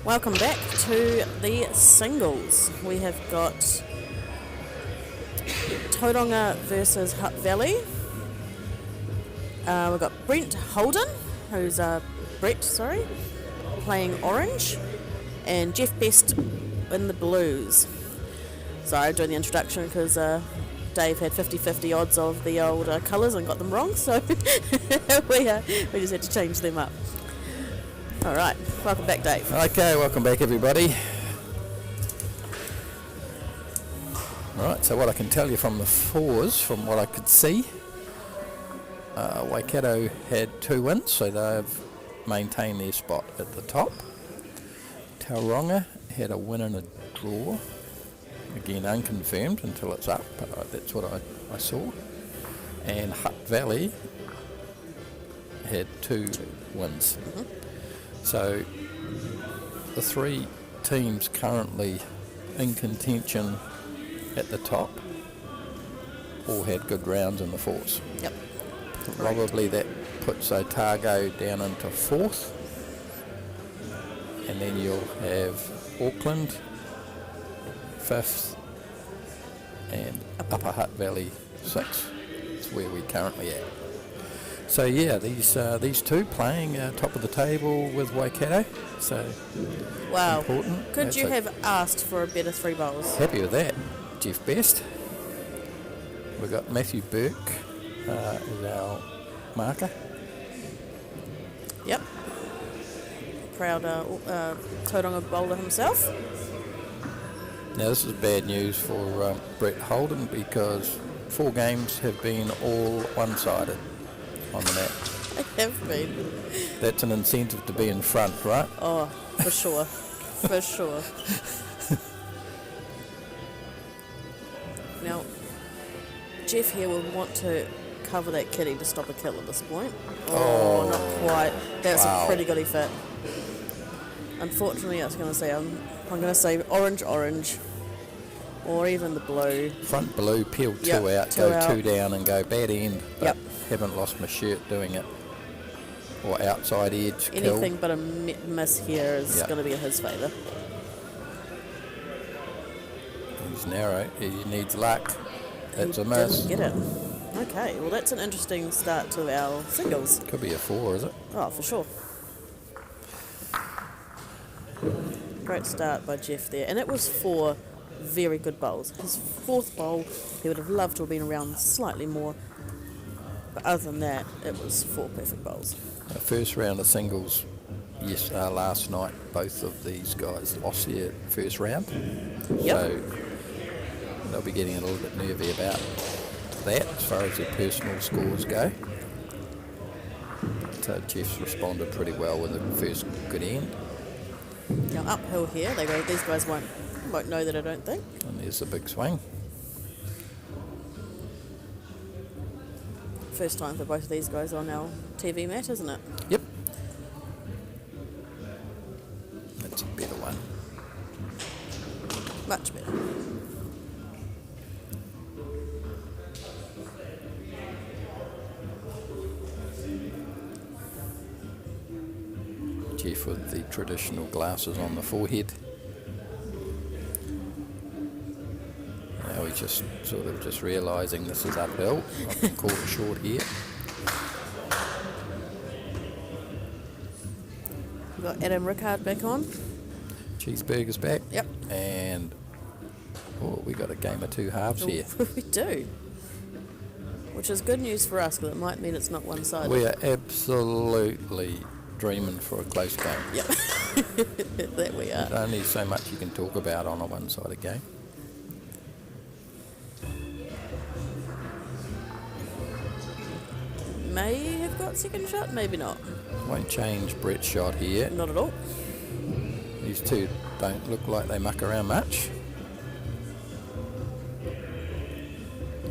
Welcome back to the singles. We have got Tauranga versus Hutt Valley. We've got Holden, playing orange, and Geoff Best in the blues. Sorry, I'm doing the introduction because Dave had 50-50 odds of the old colours and got them wrong, so we just had to change them up. All right, welcome back, Dave. Okay, welcome back, everybody. All right, so what I can tell you from the fours, from what I could see, Waikato had 2 wins, so they've maintained their spot at the top. Tauranga had a win and a draw, again unconfirmed until it's up, but that's what I saw. And Hutt Valley had 2 wins. Mm-hmm. So the 3 teams currently in contention at the top all had good rounds in the fours. Yep. Probably that puts Otago down into 4th, and then you'll have Auckland 5th and Upper Hutt Valley 6th. That's where we're currently at. So yeah, these 2 playing top of the table with Waikato. So wow, important. Could That's you have asked for a better 3 bowls? Happy with that. Geoff Best. We've got Matthew Burke as our marker. Yep. Proud Tauranga bowler himself. Now this is bad news for Brett Holden because 4 games have been all one-sided on the mat. They have been. That's an incentive to be in front, right? Oh, for sure. For sure. Now, Geoff here will want to cover that kitty to stop a kill at this point. Oh, not quite. That's Wow. a pretty goody fit. Unfortunately, I was going to say, I'm going to say orange, or even the blue. Front blue, peel two Yep, out, two go out. two down and go bad end. But Yep. haven't lost my shirt doing it. Or outside edge kill. Anything but a miss here is Yep. going to be in his favour. He's narrow, he needs luck. That's He a miss. Didn't get it. Okay, well that's an interesting start to our singles. Could be a 4, is it? Oh, for sure. Great start by Geoff there, and it was 4 very good bowls. His 4th bowl, he would have loved to have been around slightly more, but other than that, it was 4 perfect bowls. The first round of singles, yes, last night, both of these guys lost their first round. Yep. So they'll be getting a little bit nervy about that as far as their personal scores go. But Geoff's responded pretty well with the first good end. Now uphill here, these guys won't know that, I don't think. And there's the big swing. First time for both of these guys on our TV mat, isn't it? Yep. That's a better one. Much better. Geoff with the traditional glasses on the forehead. Now he's just sort of just realising this is uphill. I've caught it short here. We've got Adam Rickard back on. Cheeseburger's back. Yep. And we got a game of 2 halves here. We do. Which is good news for us, because it might mean it's not one-sided. We are absolutely dreaming for a close game. Yep. That we are. There's only so much you can talk about on a one-sided game. May have got second shot, maybe not. Won't change Brett's shot here. Not at all. These two don't look like they muck around much.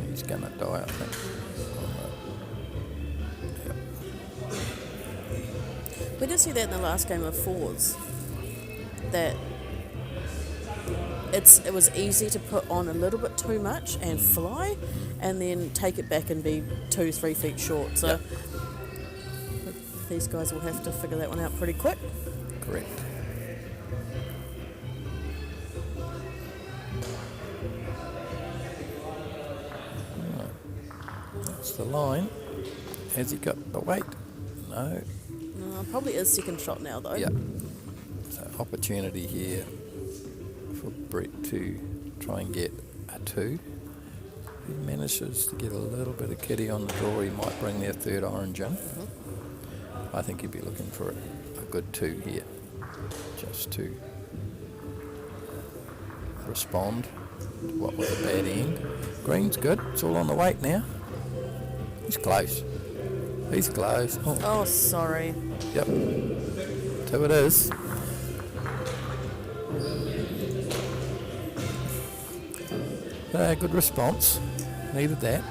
He's going to die, I think. Yep. We did see that in the last game of 4s. That it was easy to put on a little bit too much and fly, and then take it back and be 2-3 feet short. So Yep. these guys will have to figure that one out pretty quick. Correct. That's the line. Has he got the weight? No. Probably is second shot now, though. Yeah. So opportunity here for Brett to try and get a 2. If he manages to get a little bit of kitty on the draw, he might bring their 3rd orange in. I think he'd be looking for a good 2 here, just to respond to what was a bad end. Green's good. It's all on the weight now. He's close. He's close. Oh, Oh, sorry. yep. 2 it is. Good response. Needed that.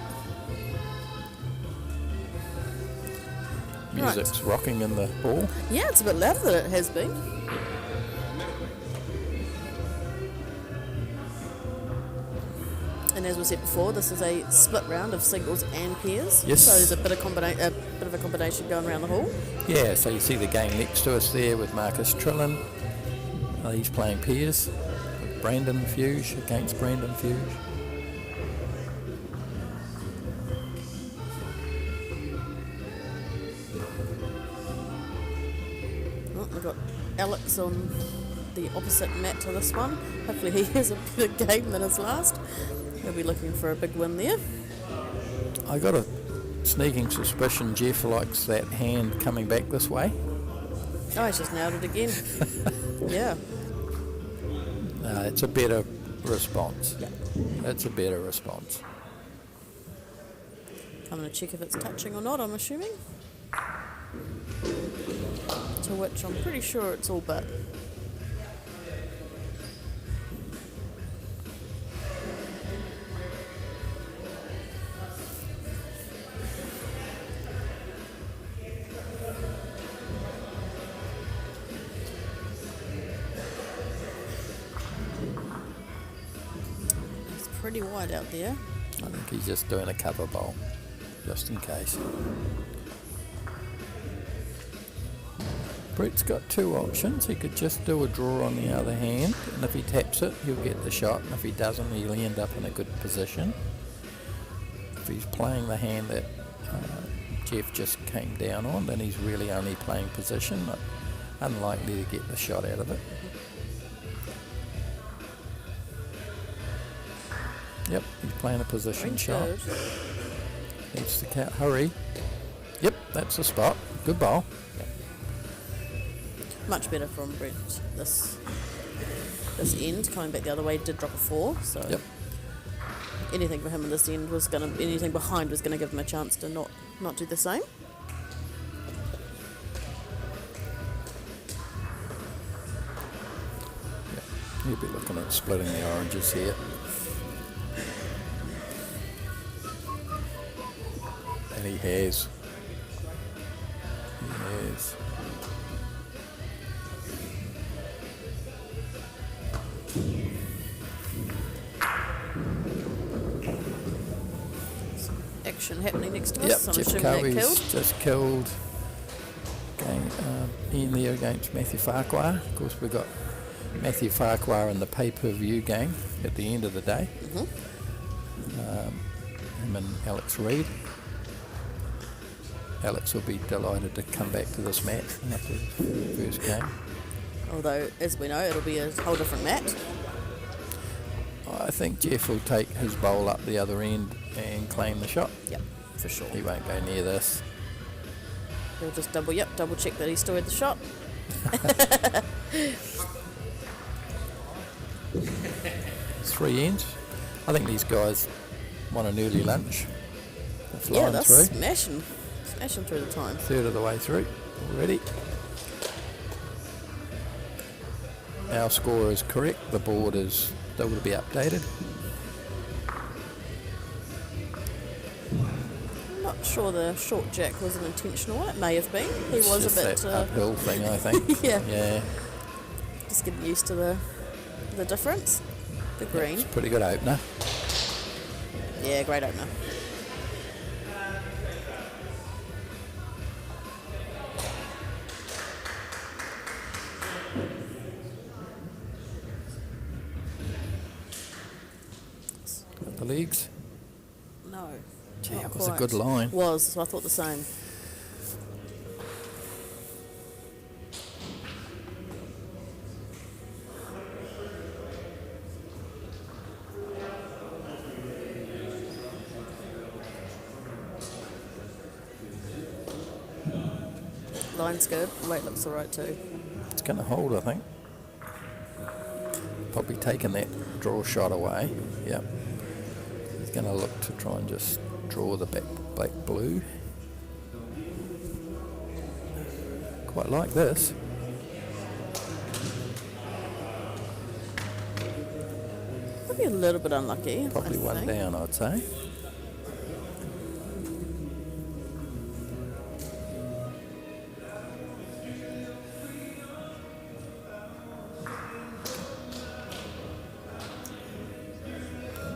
Music's rocking in the hall. Yeah, it's a bit louder than it has been. And as we said before, this is a split round of singles and pairs. Yes. So there's a bit of a combination going around the hall. Yeah, so you see the game next to us there with Marcus Trillin. He's playing pairs with Brandon Fuge against Brandon Fuge. Oh, we've got Alex on the opposite mat to this one. Hopefully he has a better game than his last. He'll be looking for a big win there. I got a sneaking suspicion Geoff likes that hand coming back this way. Oh, he's just nailed it again. Yeah. It's a better response. Yeah. It's a better response. I'm going to check if it's touching or not, I'm assuming. To which I'm pretty sure it's all but. pretty wide out there. I think he's just doing a cover bowl, just in case. Brett's got two options. He could just do a draw on the other hand, and if he taps it, he'll get the shot, and if he doesn't, he'll end up in a good position. If he's playing the hand that Geoff just came down on, then he's really only playing position, unlikely to get the shot out of it. Yep, he's playing a position Very shot. good. Needs to count. Hurry. Yep, that's the spot. Good ball. Much better from Brett this end. Coming back the other way, did drop a 4. So Yep. anything for him in this end was going to, anything behind was going to give him a chance to not do the same. Yep. He'll be looking at splitting the oranges here. And he has. He has. Action happening next to us. Yep, So I'm Geoff assuming that Covey's killed. just killed in there against Matthew Farquhar. Of course, we've got Matthew Farquhar in the pay-per-view game at the end of the day. Him and Alex Reid. Alex will be delighted to come back to this match after his first game. Although, as we know, it'll be a whole different mat. I think Geoff will take his bowl up the other end and claim the shot. Yep, for sure. He won't go near this. He'll just double check that he still had the shot. Three ends. I think these guys want an early lunch. They're flying Yeah, that's through. smashing through the time. Third of the way through already. Our score is correct. The board is still to be updated. I'm not sure the short jack was an intentional one. It may have been. He It's was just a bit that uphill thing, I think. yeah, Yeah, just getting used to the difference. The green. it's a pretty good opener. Yeah, great opener. Got the legs. No. Gee, not it was a quite. good line. Was, so I thought the same. Line's good. Weight looks alright too. It's going to hold, I think. Probably taking that draw shot away. Yep. He's going to look to try and just draw the black blue. Quite like this. Probably a little bit unlucky. Probably I one think. down, I'd say.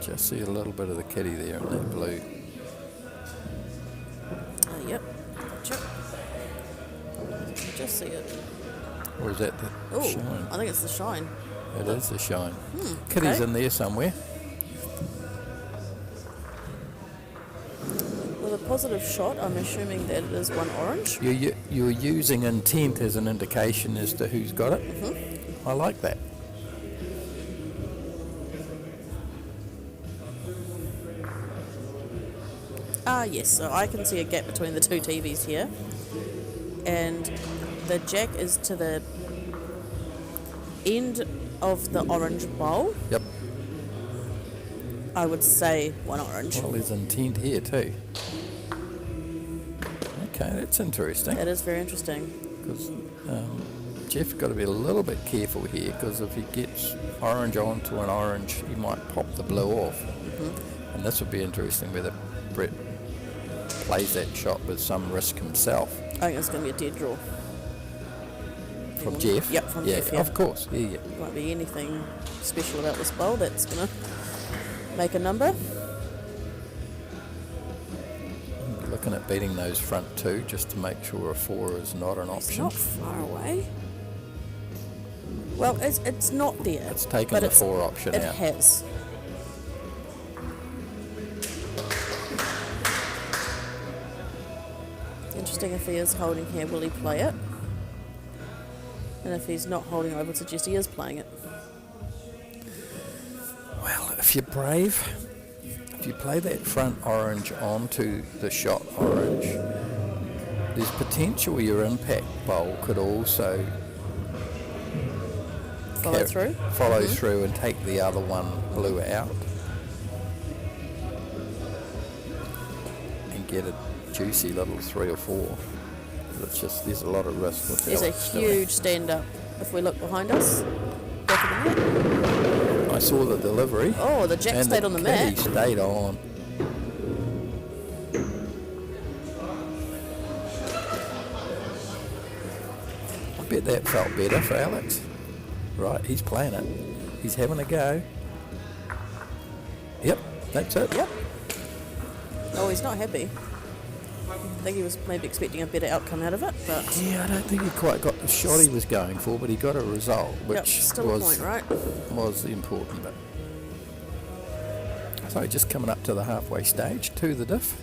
Just see a little bit of the kitty there in that blue. Yep. Gotcha. Just see it. Or is that the Oh, shine? I think it's the shine. It is the shine. Kitty's okay. in there somewhere. With a positive shot, I'm assuming that it is one orange. You're using intent as an indication as to who's got it. I like that. Yes, so I can see a gap between the two TVs here. And the jack is to the end of the orange bowl. Yep. I would say one orange. Well, there's intent here too. Okay, that's interesting. That is very interesting. Because Geoff's got to be a little bit careful here, because if he gets orange onto an orange, he might pop the blue off. And this would be interesting whether Brett plays that shot with some risk himself. I think it's going to be a dead draw. From Geoff? Yep, from Geoff, yeah. Of course. Yeah. Won't be anything special about this bowl that's going to make a number. Looking at beating those front two just to make sure a 4 is not an It's option. not far away. Well, it's not there. It's taken but the 4 option It out. has. Interesting if he is holding here, will he play it? And if he's not holding, I would suggest he is playing it. Well, if you're brave, if you play that front orange onto the shot orange, there's potential your impact bowl could also Follow through? Follow through and take the other one blue out. And get a juicy little 3 or 4. But it's just, there's a lot of risk with There's a Alex doing. huge stand up if we look behind us. Back of the net. I saw the delivery. Oh, the jack stayed on the mat. He stayed on. I bet that felt better for Alex. Right, he's playing it. He's having a go. Yep, that's it. Yep. Oh, he's not happy. I think he was maybe expecting a better outcome out of it, but Yeah, I don't think he quite got the shot he was going for, but he got a result, which yep, still was a point, right? was the important bit. So just coming up to the halfway stage, to the diff.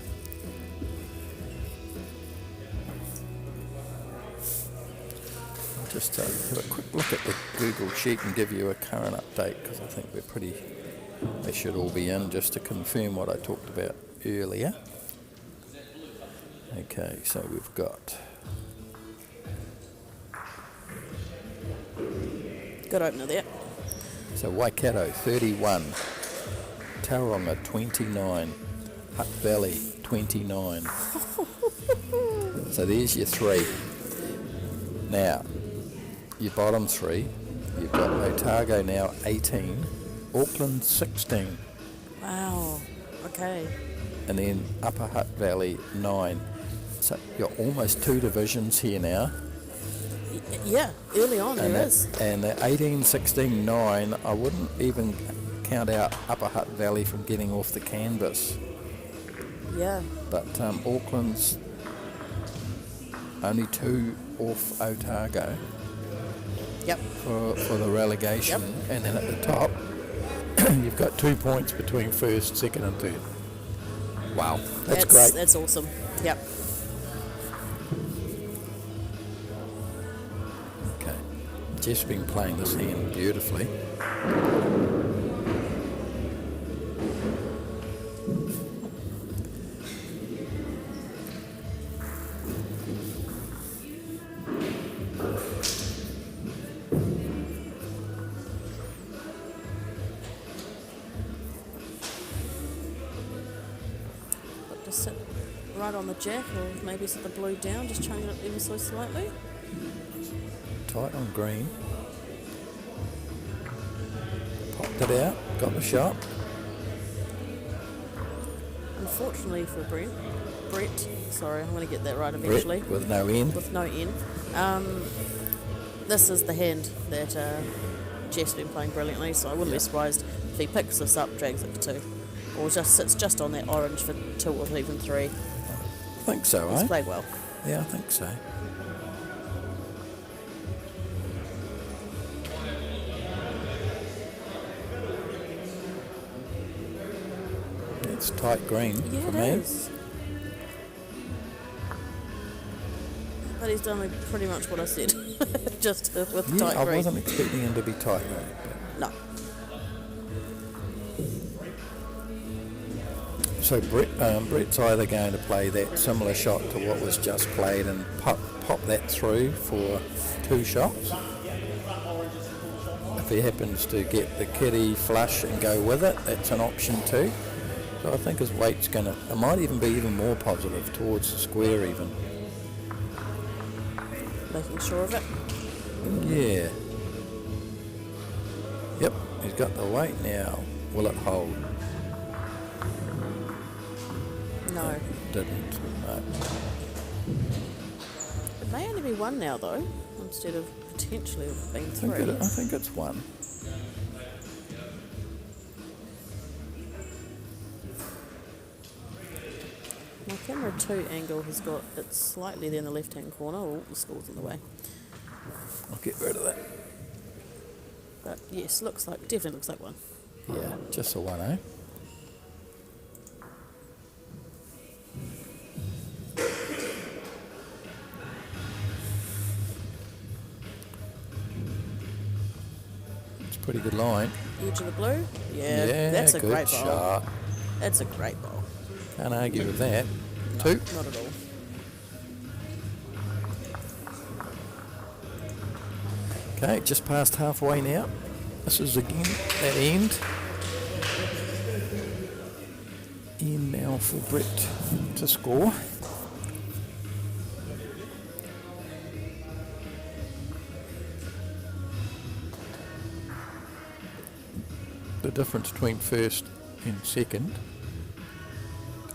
I'll just have a quick look at the Google sheet and give you a current update, because I think they should all be in, just to confirm what I talked about earlier. Okay, so we've got Good opener there. so Waikato 31, Tauranga 29, Hutt Valley 29. So there's your 3. Now, your bottom 3, you've got Otago now 18, Auckland 16, Wow. Okay. and then Upper Hutt Valley 9. So you're almost 2 divisions here now. Yeah, early on And there that- is. And the 18, 16, 9, I wouldn't even count out Upper Hutt Valley from getting off the canvas. Yeah. But Auckland's only 2 off Otago Yep. for the relegation. Yep. And then at the top, you've got 2 points between first, second and third. Wow, that's great. That's awesome. Yep. Okay, Geoff's been playing this hand beautifully. But just sit right on the jack, or maybe set the blue down, just change it ever so slightly. Tight on green. Popped it out, got the shot. Unfortunately for Brett, sorry, I'm going to get that right eventually. Brett with no end. With no N. This is the hand that Geoff's been playing brilliantly, so I wouldn't be surprised if he picks this up, drags it for 2, or just sits just on that orange for 2 or even 3. I think so, He's eh? played well. Yeah, I think so. It's tight green Yeah, for it me. is. But he's done pretty much what I said, just with Yeah, tight I green. wasn't expecting him to be tight green. No. So Brett's either going to play that similar shot to what was just played and pop that through for 2 shots. If he happens to get the kitty flush and go with it, that's an option too. So I think his weight's going to, it might even be even more positive towards the square even. Making sure of it. Yeah. Yep, he's got the weight now. Will it hold? No. Didn't. No. It may only be 1 now, though, instead of potentially being 3. I think it's 1. Camera 2 angle has got it slightly there in the left-hand corner. Oh, the score's in the way. I'll get rid of that. But yes, definitely looks like one. Yeah, just the one, eh? It's a pretty good line. Edge of the blue? Yeah, that's a good great bowl. shot. That's a great bowl. Can't argue with that. No, 2. not at all. Okay, just past halfway now. This is again that end. End now for Brett to score. The difference between first and second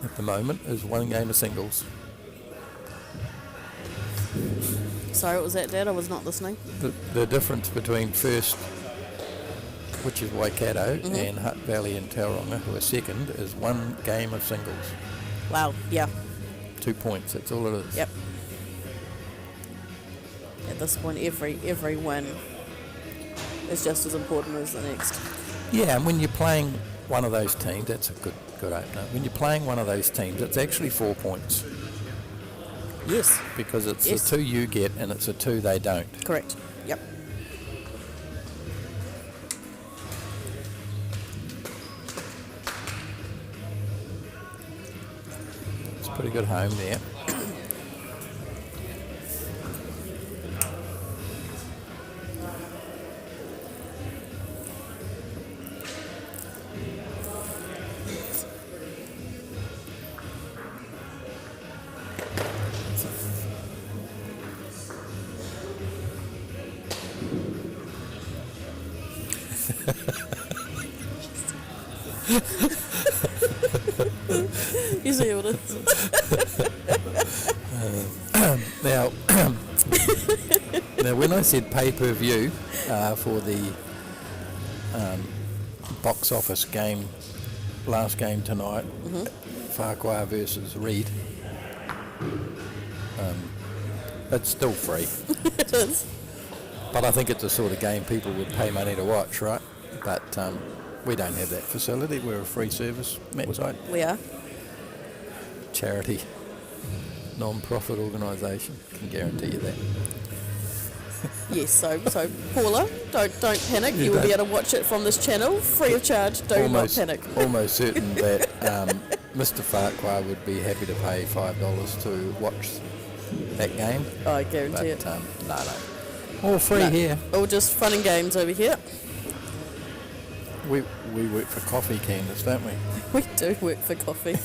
at the moment is one game of singles. Sorry, what was that, Dad? I was not listening. The difference between first, which is Waikato, and Hutt Valley and Tauranga, who are second, is one game of singles. Wow, yeah. 2 points, that's all it is. Yep. At this point, every win is just as important as the next. Yeah, and when you're playing one of those teams, that's a good opener. When you're playing one of those teams, it's actually 4 points. Yes. Because it's the 2 you get and it's the 2 they don't. Correct. Yep. It's a pretty good home there. You see what it is. Now, when I said pay-per-view for the box office game, last game tonight, Farquhar versus Reed, it's still free. It is. But I think it's the sort of game people would pay money to watch, right? But we don't have that facility. We're a free service match site. We are. Charity, non-profit organisation, can guarantee you that. Yes, so Paula, don't panic. You will be able to watch it from this channel, free of charge. Not panic. Almost certain that Mr. Farquhar would be happy to pay $5 to watch that game. I guarantee it. No. All free here. All just fun and games over here. We work for coffee, Candice, don't we? We do work for coffee.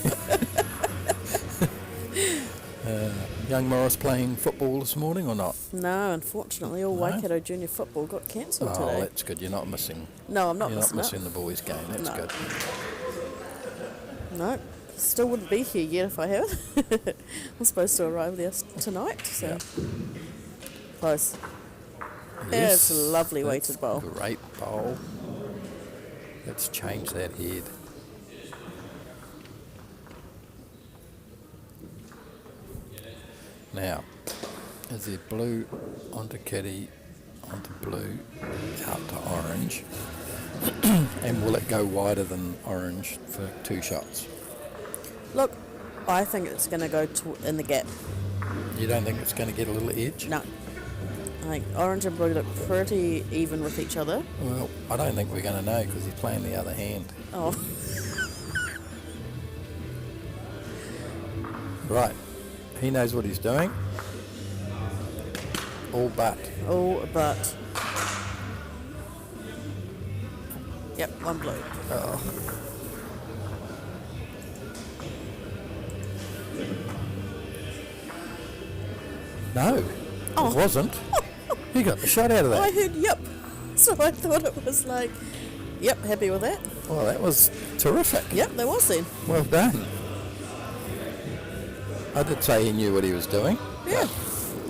Young Morris playing football this morning or not? No, unfortunately, all Waikato junior football got cancelled today. Oh, that's good. You're not missing. No, I'm not You're missing not missing the boys' game. That's good. No, still wouldn't be here yet if I had. I'm supposed to arrive there tonight, so close. Yeah, it's a lovely weighted bowl. Great bowl. Let's change that head. Now, is there blue onto kitty, onto blue, out to orange? And will it go wider than orange for 2 shots? Look, I think it's going to go in the gap. You don't think it's going to get a little edge? No. I think orange and blue look pretty even with each other. Well, I don't think we're going to know because he's playing the other hand. Oh. Right. He knows what he's doing. All but. Yep, one blue. Oh. No, it wasn't. He got the shot out of that. I heard yep. So I thought it was like, yep, happy with that. Well, that was terrific. Yep, there was then. Well done. I did say he knew what he was doing. Yeah.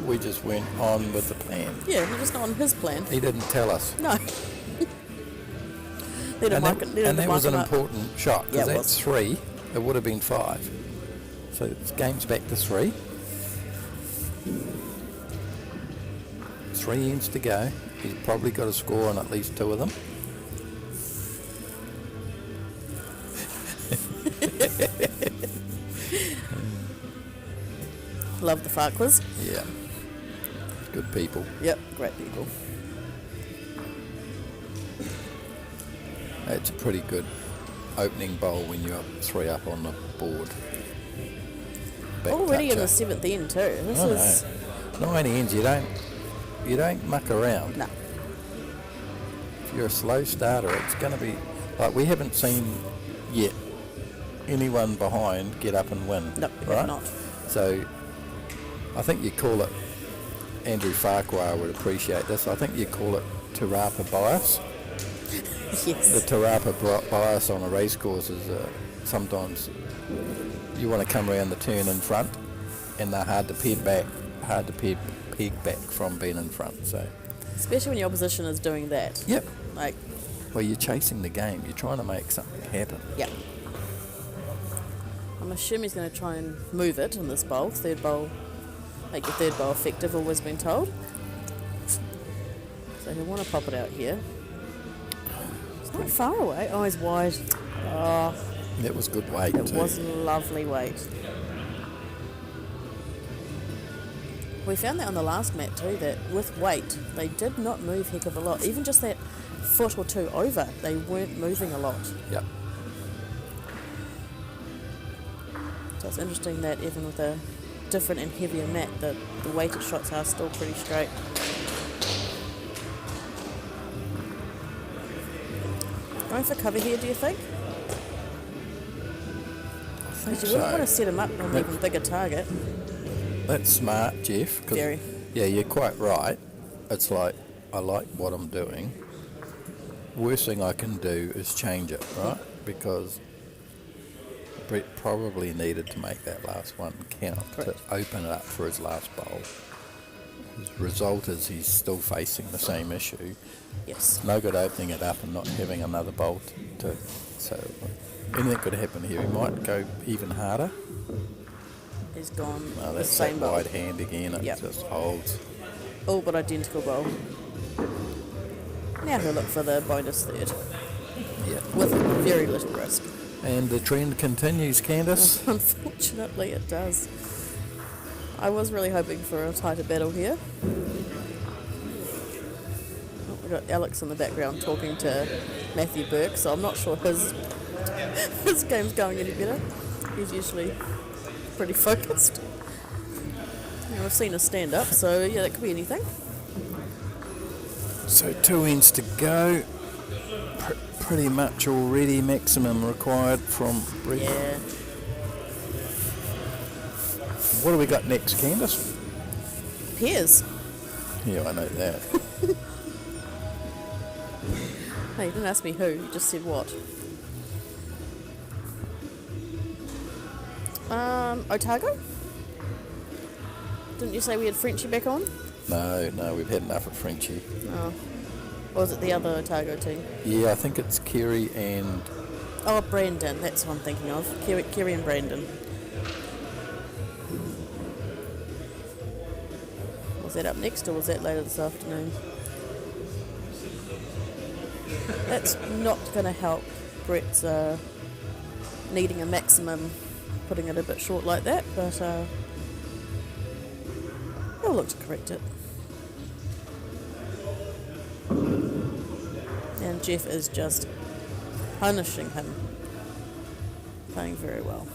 We just went on with the plan. Yeah, we're just not on his plan. He didn't tell us. No. And that was an important shot, because that's 3. It would have been 5. So the game's back to 3. 3 ends to go. He's probably got a score on at least 2 of them. Love the Farquhars. Yeah. Good people. Yep, great people. It's a pretty good opening bowl when you're 3 up on the board. Back Already in toucher. the 7th end too. This is... No. 9 ends, you don't muck around. No. If you're a slow starter, it's going to be... Like, we haven't seen yet anyone behind get up and win. Nope, we right? have not. So, I think you call it... Andrew Farquhar would appreciate this. I think you call it Tarapa bias. Yes. The Tarapa bias on a racecourse is sometimes you want to come around the turn in front, and they're hard to peg back from being in front. So, especially when your opposition is doing that. yep. Like, Well, you're chasing the game. You're trying to make something happen. yeah. I'm assuming he's going to try and move it in this bowl. Third bowl, make your third bowl effective, always been told. So he'll want to pop it out here. It's not far away. Oh, he's wide. Oh, That was good weight it too. was lovely weight. We found that on the last mat too, that with weight, they did not move heck of a lot. Even just that foot or 2 over, they weren't moving a lot. Yep. So it's interesting that even with a different and heavier mat, that the weighted shots are still pretty straight. Going for cover here, do you think? Because you wouldn't want to set him up on an even bigger target. That's smart, Geoff. 'Cause Very. Yeah, you're quite right. It's like, I like what I'm doing. Worst thing I can do is change it, right? Because Brett probably needed to make that last one count. Correct. To open it up for his last bowl. His result is he's still facing the same issue. Yes. No good opening it up and not having another bowl to... So anything could happen here. He might go even harder. He's gone Oh, the that's same that bowl. wide hand again. It Yep. just holds. All but identical bowl. Now he'll look for the bonus third Yeah. with very little risk. And the trend continues, Candice. Unfortunately, it does. I was really hoping for a tighter battle here. Oh, we've got Alex in the background talking to Matthew Burke, so I'm not sure his game's going any better. He's usually pretty focused. Yeah, I've seen a stand up, so yeah, that could be anything. So 2 ends to go. Pretty much already maximum required from Brett. Yeah. What do we got next, Candice? Pears. Yeah, I know that. Hey, you didn't ask me who, you just said what. Otago? Didn't you say we had Frenchie back on? No, we've had enough of Frenchie. Oh. Or was it the other Otago team? Yeah, I think it's Kerry and... Oh, Brandon, that's what I'm thinking of. Kerry and Brandon. Was that up next or was that later this afternoon? That's not going to help Brett's needing a maximum, putting it a bit short like that, but he'll look to correct it. And Geoff is just punishing him. Playing very well.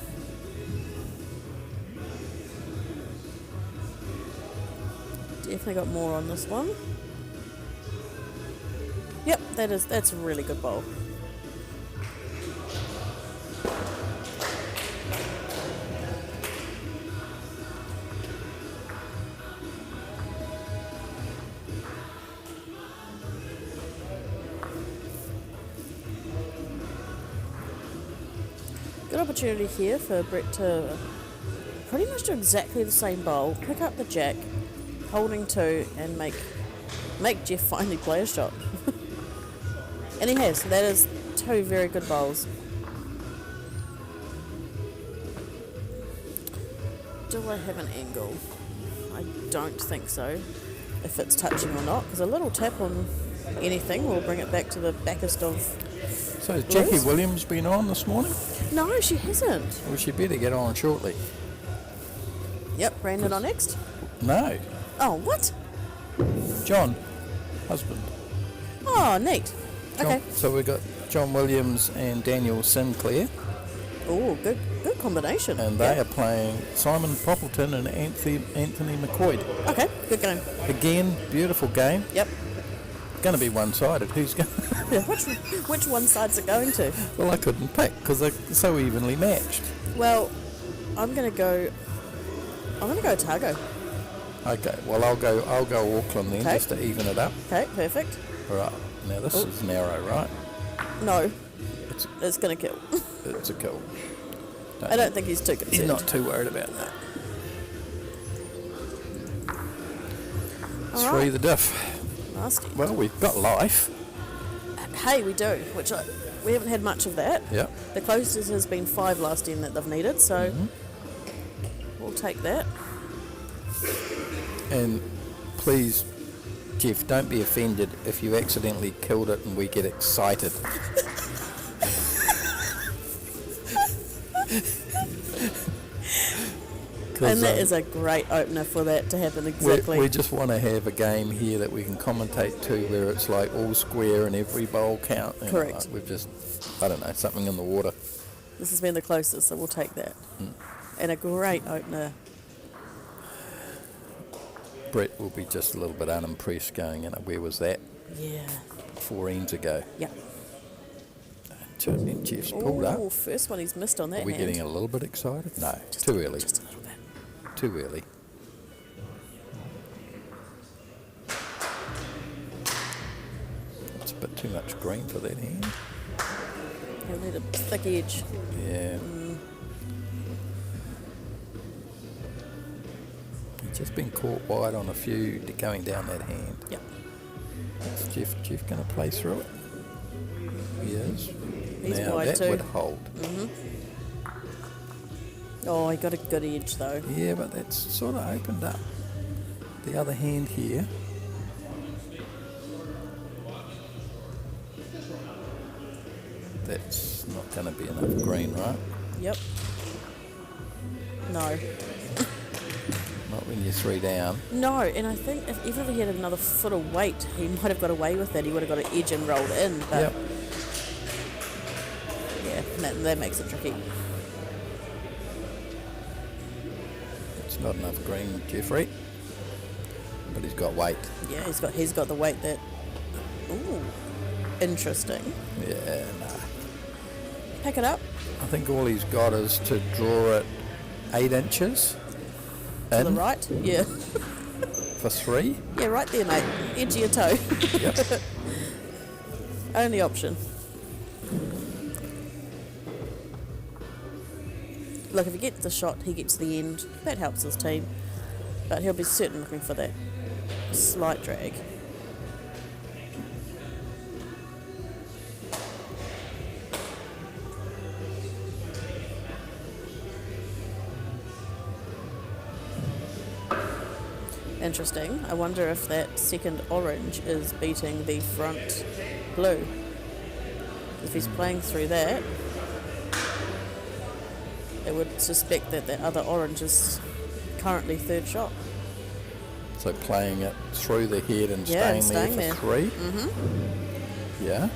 Definitely got more on this one. Yep, that's a really good bowl. Good opportunity here for Brett to pretty much do exactly the same bowl, pick up the jack, holding 2, and make Geoff finally play a shot. And he has. That is 2 very good bowls. Do I have an angle? I don't think so. If it's touching or not, because a little tap on anything will bring it back to the backest of. So has Jackie blues. Williams been on this morning? No, she hasn't. Well, she better get on shortly. Yep, Brandon on next. No, Oh, what? John, husband. Oh, neat. John, Okay. So we've got John Williams and Daniel Sinclair, Oh, good combination. and they Yeah. are playing Simon Poppleton and Anthony McCoy. Okay, good game. Again, beautiful game. Yep. Going to be one-sided. Who's going? Yeah, which one side's it going to? Well, I couldn't pick because they're so evenly matched. Well, I'm gonna go Otago. Okay, well I'll go Auckland then, Okay. just to even it up. Okay, perfect. All right. Now this Oh. is narrow, right? No, It's it's gonna kill. it's a kill. I don't think he's too concerned. He's not too worried about that. All Three right. the diff. Nasty. Well, we've got life. Hey, we do, we haven't had much of that. Yeah. The closest has been 5 last end that they've needed, so we'll take that. And please, Geoff, don't be offended if you accidentally killed it and we get excited. And that is a great opener for that to happen exactly. We just want to have a game here that we can commentate to where it's like all square and every bowl count. And Correct. like we've just, I don't know, something in the water. This has been the closest, so we'll take that. And a great opener. Brett will be just a little bit unimpressed going, where was that Yeah. 4 ends ago? Yeah. Geoff's pulled up. Oh, first one he's missed on that Are we hand. getting a little bit excited? No, Just too early. Just a little bit. Too early. It's a bit too much green for that hand. He'll need a thick edge. Yeah. He's just been caught wide on a few going down that hand. Yep. Is Geoff going to play through it? He is. He's now wide that too. would hold. Oh, he got a good edge though. Yeah, but that's sort of opened up. The other hand here. That's not going to be enough green, right? Yep. No. Not when you're 3 down. No, and I think if even if he had another foot of weight, he might have got away with that. He would have got an edge and rolled in. But Yep. yeah, that makes it tricky. It's not enough green, Jeffrey. But he's got weight. Yeah, he's got the weight that. Ooh, interesting. Yeah, nah. Pick it up I think all he's got is to draw it 8 inches to the in right. Yeah, for 3. yeah, right there, mate. Edge of your toe. Yep. Only option. Look, if he gets the shot, he gets the end. That helps his team. But he'll be certain looking for that slight drag. Interesting. I wonder if that second orange is beating the front blue. If he's playing through that, it would suspect that the other orange is currently third shot. So playing it through the head and Yeah, staying and there for staying 3. Mm-hmm. Yeah.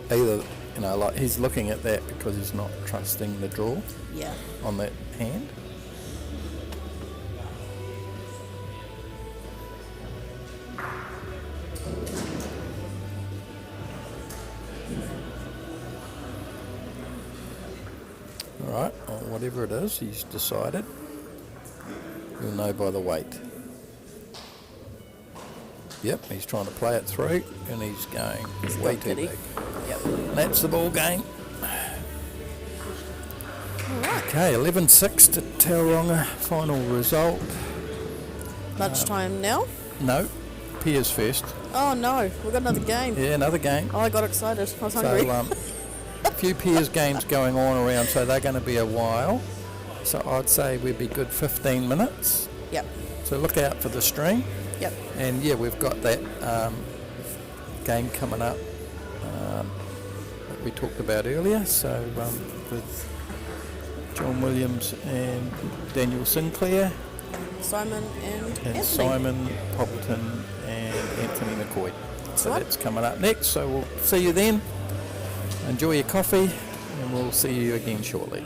Either, like he's looking at that because he's not trusting the draw Yeah. on that hand. Alright, well, whatever it is, he's decided. You'll know by the weight. Yep, he's trying to play it through and he's going way too goody. big. Yep. That's the ball game. Alright. Okay, 11-6 to Tauranga. Final result. Lunchtime now. No, Piers first. Oh no, we've got another game. Yeah, another game. Oh, I got excited. I was hungry. So a few pairs games going on around, so they're going to be a while. So I'd say we'd be good 15 minutes. Yep. So look out for the stream. Yep. And yeah, we've got that game coming up that we talked about earlier. So with John Williams and Daniel Sinclair. Simon and Anthony. Simon Poppleton and Anthony McCoy. So right. that's coming up next. So we'll see you then. Enjoy your coffee, and we'll see you again shortly.